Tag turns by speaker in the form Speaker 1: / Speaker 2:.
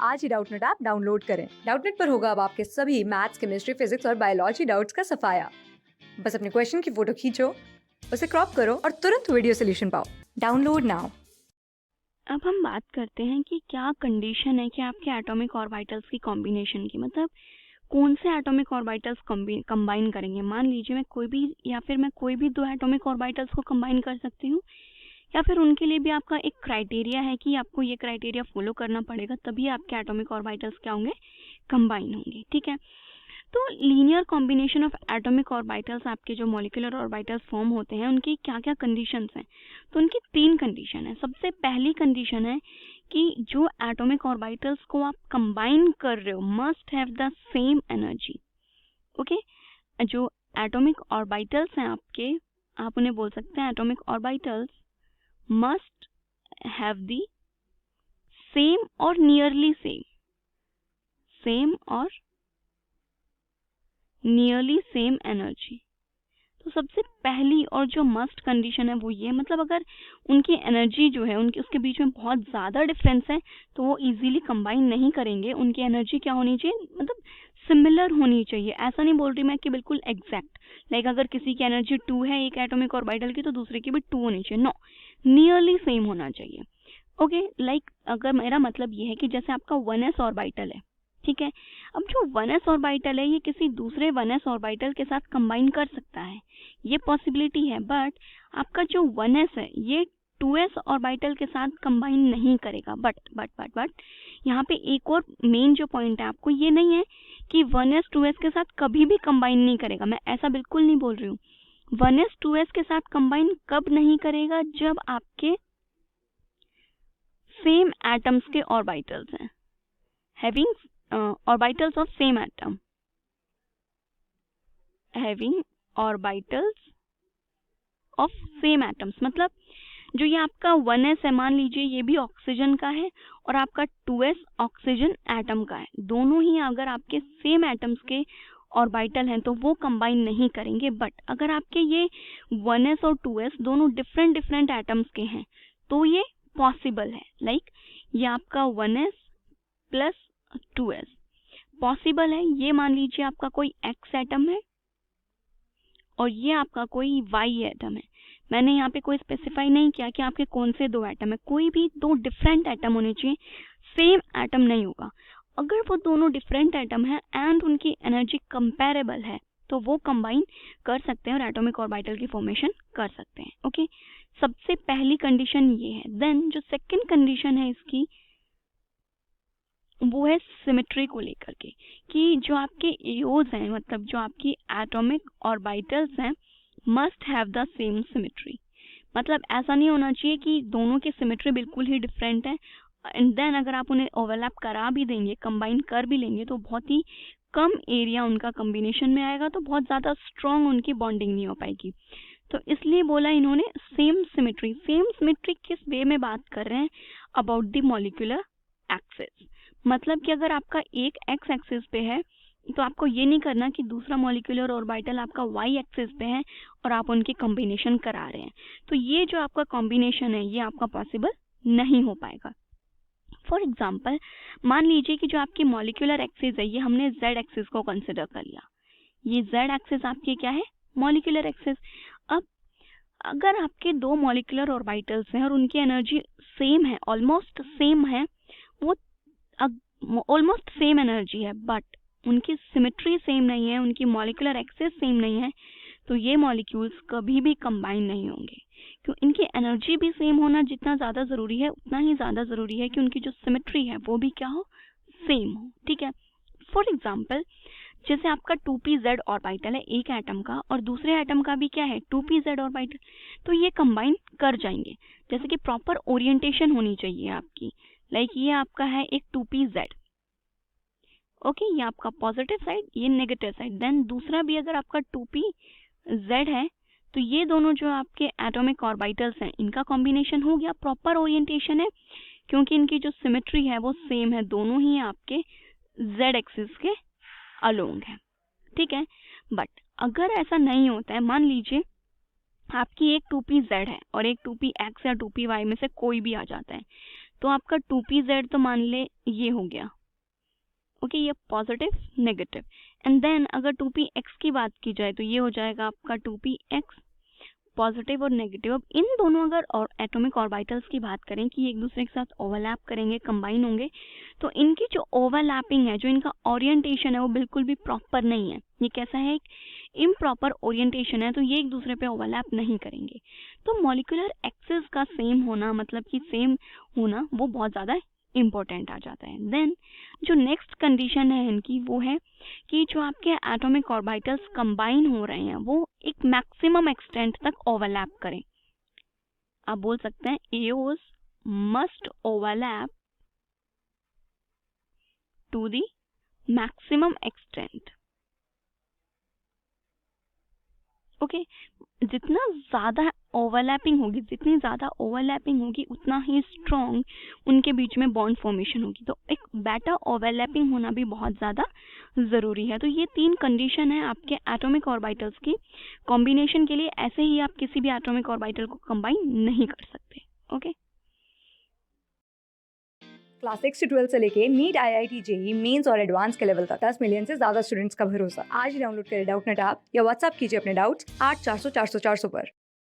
Speaker 1: आज ही Doubtnut app download करें। Doubtnut पर होगा अब आपके सभी मैथ्स, केमिस्ट्री, फिजिक्स और बायोलॉजी डाउट्स का सफाया। बस अपने क्वेश्चन की फोटो खींचो, उसे क्रॉप करो और तुरंत वीडियो सोल्यूशन पाओ। Download now.
Speaker 2: अब हम बात करते हैं कि क्या कंडीशन है कि आपके एटॉमिक ऑर्बिटल्स की कॉम्बिनेशन की, मतलब कौन से एटॉमिक ऑर्बिटल्स कंबाइन करेंगे। मान लीजिए मैं कोई भी दो एटॉमिक ऑर्बिटल्स को कंबाइन कर सकती हूँ, या फिर उनके लिए भी आपका एक क्राइटेरिया है कि आपको ये क्राइटेरिया फॉलो करना पड़ेगा, तभी आपके एटॉमिक ऑर्बिटल्स क्या होंगे, कंबाइन होंगे। ठीक है, तो linear combination of atomic orbitals, आपके जो मॉलिक्यूलर ऑर्बिटल्स फॉर्म होते हैं उनकी क्या क्या कंडीशंस हैं। तो उनकी 3 कंडीशन है। सबसे पहली कंडीशन है कि जो एटॉमिक ऑर्बिटल्स को आप कंबाइन कर रहे हो must have the same energy. Okay, जो एटॉमिक ऑर्बिटल्स हैं आपके, आप उन्हें बोल सकते हैं atomic orbitals must have the same और नियरली सेम एनर्जी। तो सबसे पहली और जो मस्ट कंडीशन है वो ये, मतलब अगर उनकी एनर्जी जो है उसके बीच में बहुत ज़्यादा डिफरेंस है तो वो इजीली कंबाइन नहीं करेंगे। उनकी एनर्जी क्या होनी चाहिए, मतलब सिमिलर होनी चाहिए। ऐसा नहीं बोल रही मैं कि बिल्कुल एग्जैक्ट, लाइक अगर किसी की एनर्जी 2 है एक एटॉमिक ऑर्बिटल की तो दूसरे की भी 2 होनी चाहिए। नो, नियरली सेम होना चाहिए। ओके, लाइक अगर मेरा मतलब ये है कि जैसे आपका 1s ऑर्बिटल है, ठीक है, अब जो 1s ऑर्बिटल है ये किसी दूसरे 1s ऑर्बिटल के साथ कंबाइन कर सकता है, ये पॉसिबिलिटी है। बट आपका जो 1s है ये 2s ऑर्बिटल के साथ कंबाइन नहीं करेगा। बट यहाँ पे एक और मेन जो पॉइंट है, आपको ये नहीं है कि 1s 2s के साथ कभी भी कंबाइन नहीं करेगा, मैं ऐसा बिल्कुल नहीं बोल रही हूँ। 1s 2s के साथ कंबाइन कब नहीं करेगा, जब आपके सेम एटम्स के ऑर्बिटल्स हैं, having orbitals of same atom, having orbitals of same atoms. मतलब जो ये आपका 1s है, मान लीजिए ये भी ऑक्सीजन का है और आपका 2s ऑक्सीजन एटम का है, दोनों ही अगर आपके सेम एटम्स के ऑर्बिटल हैं तो वो कंबाइन नहीं करेंगे। बट अगर आपके ये 1s और 2s दोनों डिफरेंट एटम्स के हैं तो ये पॉसिबल है। लाइक ये आपका 1s प्लस 2s पॉसिबल है। ये मान लीजिए आपका कोई x एटम है और ये आपका कोई y एटम है। मैंने यहाँ पे कोई स्पेसिफाई नहीं किया कि आपके कौन से 2 एटम है, कोई भी 2 डिफरेंट एटम होने चाहिए, सेम एटम नहीं होगा। अगर वो दोनों डिफरेंट एटम है एंड उनकी एनर्जी कंपेरेबल है तो वो कंबाइन कर सकते हैं और एटॉमिक ऑर्बिटल की फॉर्मेशन कर सकते हैं। ओके, सबसे पहली कंडीशन ये है। देन जो सेकंड कंडीशन है इसकी, वो है सिमेट्री को लेकर के, कि जो आपके एओज हैं, मतलब जो आपकी एटॉमिक ऑर्बिटल्स हैं, must have the same symmetry. मतलब ऐसा नहीं होना चाहिए कि दोनों की सिमेट्री बिल्कुल ही डिफरेंट है एंड देन अगर आप उन्हें ओवरलैप करा भी देंगे, कंबाइन कर भी लेंगे तो बहुत ही कम एरिया उनका कॉम्बिनेशन में आएगा, तो बहुत ज़्यादा स्ट्रॉन्ग उनकी बॉन्डिंग नहीं हो पाएगी। तो इसलिए बोला इन्होंने सेम सिमेट्री। सेम सिमेट्री किस वे में बात कर रहे हैं, अबाउट द मॉलिक्यूलर एक्सिस। मतलब कि अगर आपका एक एक्स एक्सिस पे है तो आपको ये नहीं करना कि दूसरा मॉलिक्यूलर ऑर्बिटल आपका वाई एक्सिस पे है और आप उनकी कॉम्बिनेशन करा रहे हैं। तो ये जो आपका कॉम्बिनेशन है ये आपका पॉसिबल नहीं हो पाएगा। फॉर एग्जाम्पल, मान लीजिए कि जो आपकी मॉलिक्यूलर एक्सिस है ये हमने जेड एक्सिस को कंसिडर कर लिया। ये जेड एक्सिस आपकी क्या है, मॉलिक्यूलर एक्सिस। अब अगर आपके 2 मॉलिक्यूलर ऑर्बिटल्स हैं और उनकी एनर्जी सेम है, ऑलमोस्ट सेम है, वो ऑलमोस्ट सेम एनर्जी है, बट उनकी सिमेट्री सेम नहीं है, उनकी मॉलिक्यूलर एक्सिस सेम नहीं है, तो ये मॉलिक्यूल्स कभी भी कंबाइन नहीं होंगे। क्यों, इनकी एनर्जी भी सेम होना जितना ज़्यादा ज़रूरी है उतना ही ज़्यादा ज़रूरी है कि उनकी जो सिमेट्री है वो भी क्या हो, सेम हो। ठीक है, फॉर एग्जाम्पल जैसे आपका 2pz ऑर्बिटल है एक एटम का और दूसरे एटम का भी क्या है, 2pz ऑर्बिटल, तो ये कंबाइन कर जाएंगे। जैसे कि प्रॉपर ओरिएंटेशन होनी चाहिए आपकी। लाइक ये आपका है एक 2pz, ओके, ये आपका पॉजिटिव साइड, ये नेगेटिव साइड। देन दूसरा भी अगर आपका 2pz है तो ये दोनों जो आपके एटॉमिक ऑर्बिटल्स हैं इनका कॉम्बिनेशन हो गया, प्रॉपर ओरिएंटेशन है क्योंकि इनकी जो सिमेट्री है वो सेम है, दोनों ही आपके z एक्सिस के अलोंग है। ठीक है, बट अगर ऐसा नहीं होता है, मान लीजिए आपकी एक 2pz है और एक 2px या 2py में से कोई भी आ जाता है, तो आपका 2pz तो मान ले ये हो गया, ओके, ये पॉजिटिव नेगेटिव। एंड देन अगर 2px की बात की जाए तो ये हो जाएगा आपका 2px पॉजिटिव और नेगेटिव। अब इन दोनों अगर और एटॉमिक ऑर्बिटल्स की बात करें कि एक दूसरे के साथ ओवरलैप करेंगे, कंबाइन होंगे, तो इनकी जो ओवरलैपिंग है, जो इनका ओरिएंटेशन है, वो बिल्कुल भी प्रॉपर नहीं है। ये कैसा है, इम्प्रॉपर ओरिएंटेशन है, तो ये एक दूसरे पे ओवरलैप नहीं करेंगे। तो मॉलिक्यूलर एक्सिस का सेम होना, मतलब कि सेम होना, वो बहुत ज़्यादा इम्पोर्टेंट आ जाता है। देन जो नेक्स्ट कंडीशन है इनकी, वो है कि जो आपके एटॉमिक ऑर्बिटल्स कंबाइन हो रहे हैं वो एक मैक्सिमम एक्सटेंट तक ओवरलैप करें। आप बोल सकते हैं AOs must overlap to the maximum extent. Okay, जितना ज़्यादा ओवरलैपिंग होगी, जितनी ज़्यादा ओवरलैपिंग होगी, उतना ही स्ट्रॉन्ग उनके बीच में बॉन्ड फॉर्मेशन होगी। तो एक बेटर ओवरलैपिंग होना भी बहुत ज़्यादा ज़रूरी है। तो ये 3 कंडीशन है आपके एटॉमिक ऑर्बिटल्स की कॉम्बिनेशन के लिए। ऐसे ही आप किसी भी एटॉमिक ऑर्बिटल को कंबाइन नहीं कर सकते। ओके,
Speaker 1: क्लास 6 से 12 से लेके नीट, IIT, जेई मेंस और एडवांस के लेवल तक 10 मिलियन से ज्यादा स्टूडेंट्स का भरोसा। आज ही डाउनलोड करें डाउटनेट ऐप या व्हाट्सएप कीजिए अपने डाउट्स 8400 400 400 पर।